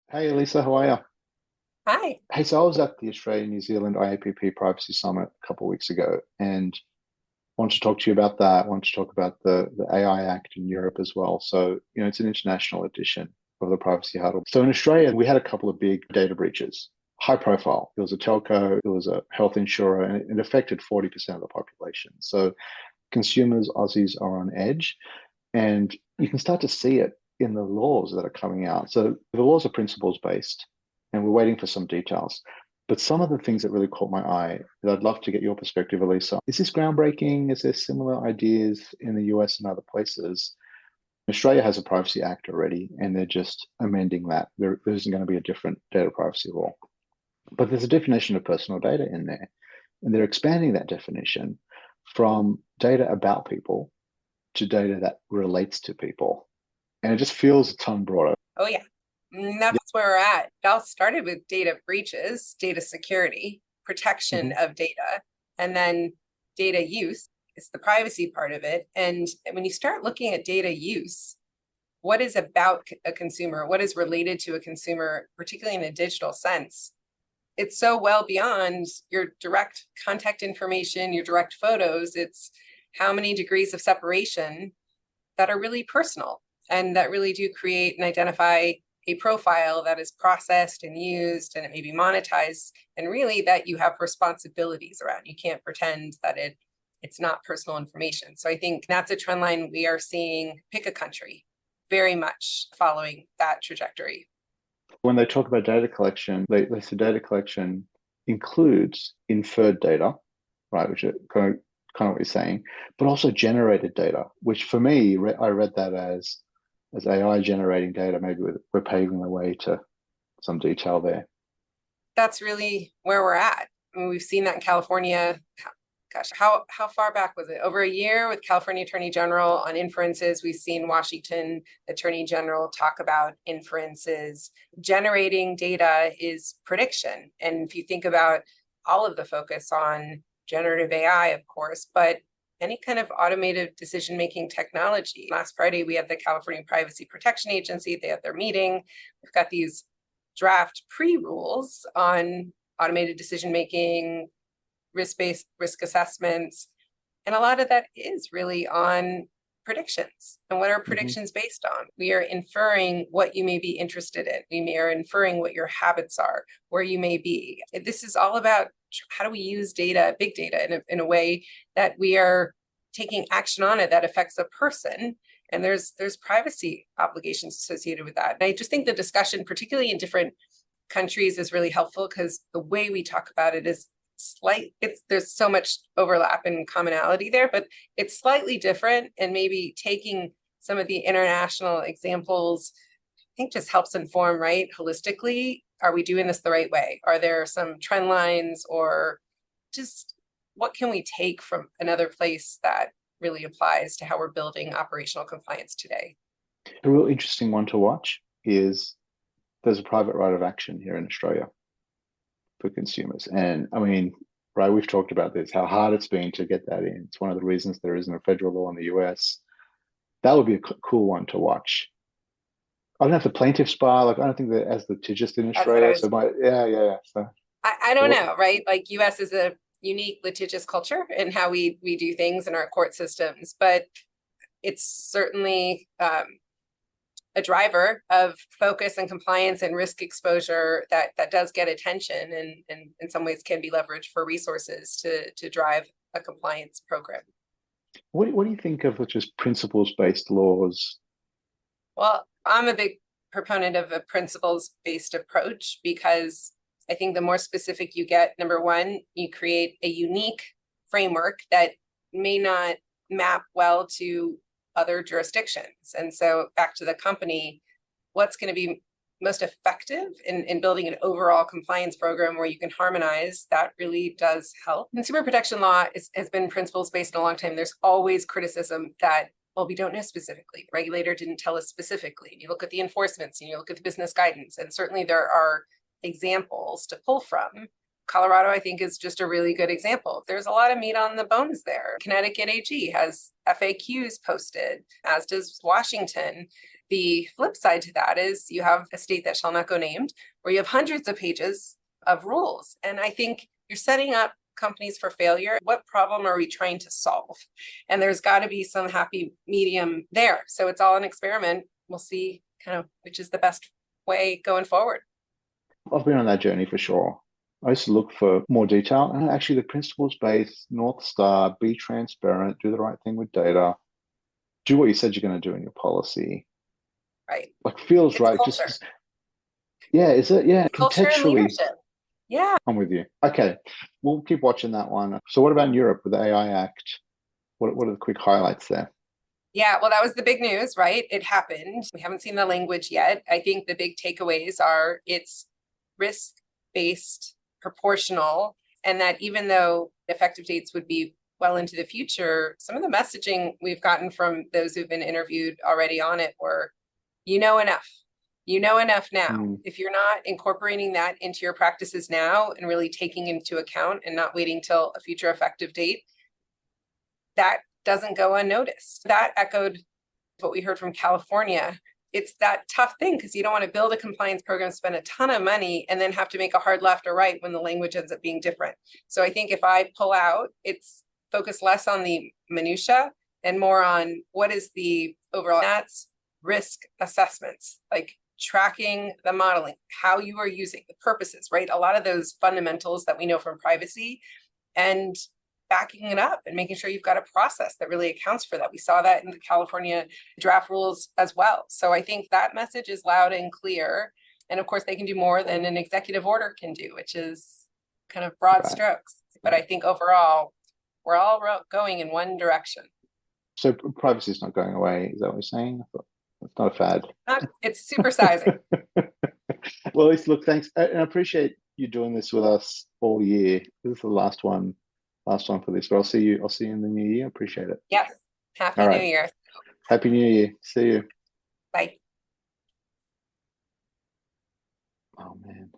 Hey Lisa, how are you? Hi. Hey, so I was at the Australia New Zealand IAPP Privacy Summit a couple of weeks ago and wanted to talk to you about that. Want to talk about the AI Act in Europe as well. So, it's an international edition of the Privacy Huddle. So in Australia, we had a couple of big data breaches, high profile. It was a telco, it was a health insurer, and it affected 40% of the population. So consumers, Aussies are on edge, and you can start to see it in the laws that are coming out. So the laws are principles based, and we're waiting for some details. But some of the things that really caught my eye that I'd love to get your perspective, Elisa. Is this groundbreaking? Is there similar ideas in the US and other places? Australia has a Privacy Act already, and they're just amending that. There isn't going to be a different data privacy law. But there's a definition of personal data in there, and they're expanding that definition from data about people to data that relates to people. And it just feels a ton broader. Oh, yeah. Yeah. That's where we're at. It all started with data breaches, data security, protection Mhm. of data, and then data use is the privacy part of it. And when you start looking at data use, what is about a consumer, what is related to a consumer, particularly in a digital sense, it's so well beyond your direct contact information, your direct photos. It's how many degrees of separation that are really personal and that really do create and identify a profile that is processed and used and it may be monetized, and really that you have responsibilities around. You can't pretend that it's not personal information. So I think that's a trend line we are seeing. Pick a country, very much following that trajectory. When they talk about data collection, they say data collection includes inferred data, right, which is kind of what you're saying, but also generated data, which for me, I read that as AI generating data. Maybe we're paving the way to some detail there. That's really where we're at. I mean, we've seen that in California. Gosh, how far back was it? Over a year with California Attorney General on inferences. We've seen Washington Attorney General talk about inferences. Generating data is prediction. And if you think about all of the focus on generative AI, of course, but any kind of automated decision-making technology. Last Friday, we had the California Privacy Protection Agency. They had their meeting. We've got these draft pre-rules on automated decision-making, risk-based risk assessments. And a lot of that is really on predictions. And what are Hmm. predictions based on? We are inferring what you may be interested in. We are inferring what your habits are, where you may be. This is all about how do we use data, big data, in a way that we are taking action on it that affects a person. And there's privacy obligations associated with that. And I just think the discussion, particularly in different countries, is really helpful because the way we talk about it is there's so much overlap and commonality there, but it's slightly different, and maybe taking some of the international examples, I think, just helps inform, right, holistically, are we doing this the right way? Are there some trend lines, or just what can we take from another place that really applies to how we're building operational compliance today? A real interesting one to watch is there's a private right of action here in Australia for consumers. And I mean, right, we've talked about this, how hard it's been to get that in. It's one of the reasons there isn't a federal law in the US. That would be a cool one to watch. I don't know if the plaintiffs bar, like, I don't think they're as litigious in That's what I Australia. So was, yeah. So, I don't well, know, right? Like US is a unique litigious culture in how we do things in our court systems, but it's certainly a driver of focus and compliance and risk exposure that does get attention, and in some ways can be leveraged for resources to drive a compliance program. what do you think of just principles-based laws? Well, I'm a big proponent of a principles-based approach because I think the more specific you get, number one, you create a unique framework that may not map well to other jurisdictions. And so back to the company, what's going to be most effective in building an overall compliance program where you can harmonize, that really does help. Consumer protection law has been principles based in a long time. There's always criticism that, well, we don't know specifically. The regulator didn't tell us specifically. And you look at the enforcements and you look at the business guidance, and certainly there are examples to pull from. Colorado, I think, is just a really good example. There's a lot of meat on the bones there. Connecticut AG has FAQs posted, as does Washington. the flip side to that is you have a state that shall not go named, where you have hundreds of pages of rules. And I think you're setting up companies for failure. What problem are we trying to solve? And there's got to be some happy medium there. So it's all an experiment. We'll see kind of which is the best way going forward. I've been on that journey for sure. I used to look for more detail, and actually the principles-based North Star, be transparent, do the right thing with data, do what you said you're going to do in your policy. Right. Like feels It's right. culture. Yeah, is it? Yeah, Culture and contextually. leadership. Yeah. I'm with you. Okay, we'll keep watching that one. So what about in Europe with the AI Act? What are the quick highlights there? Yeah, well, that was the big news, right? It happened. We haven't seen the language yet. I think the big takeaways are it's risk-based, proportional, and that even though effective dates would be well into the future, some of the messaging we've gotten from those who've been interviewed already on it were, you know enough. You know enough now. If you're not incorporating that into your practices now and really taking into account and not waiting till a future effective date, that doesn't go unnoticed. That echoed what we heard from California. It's that tough thing because you don't want to build a compliance program, spend a ton of money, and then have to make a hard left or right when the language ends up being different. So I think if I pull out, it's focused less on the minutia and more on what is the overall. That's risk assessments, like tracking the modeling, how you are using the purposes, right? A lot of those fundamentals that we know from privacy, and backing it up and making sure you've got a process that really accounts for that. We saw that in the California draft rules as well. So I think that message is loud and clear. And of course, they can do more than an executive order can do, which is kind of broad strokes. But I think overall, we're all going in one direction. So privacy is not going away. Is that what you're saying? It's not a fad. It's supersizing. Well, look, thanks. And I appreciate you doing this with us all year. This is the last one for this, but I'll see you in the new year. Appreciate it. Yes. Happy New Year. Happy New Year. See you. Bye. Oh man.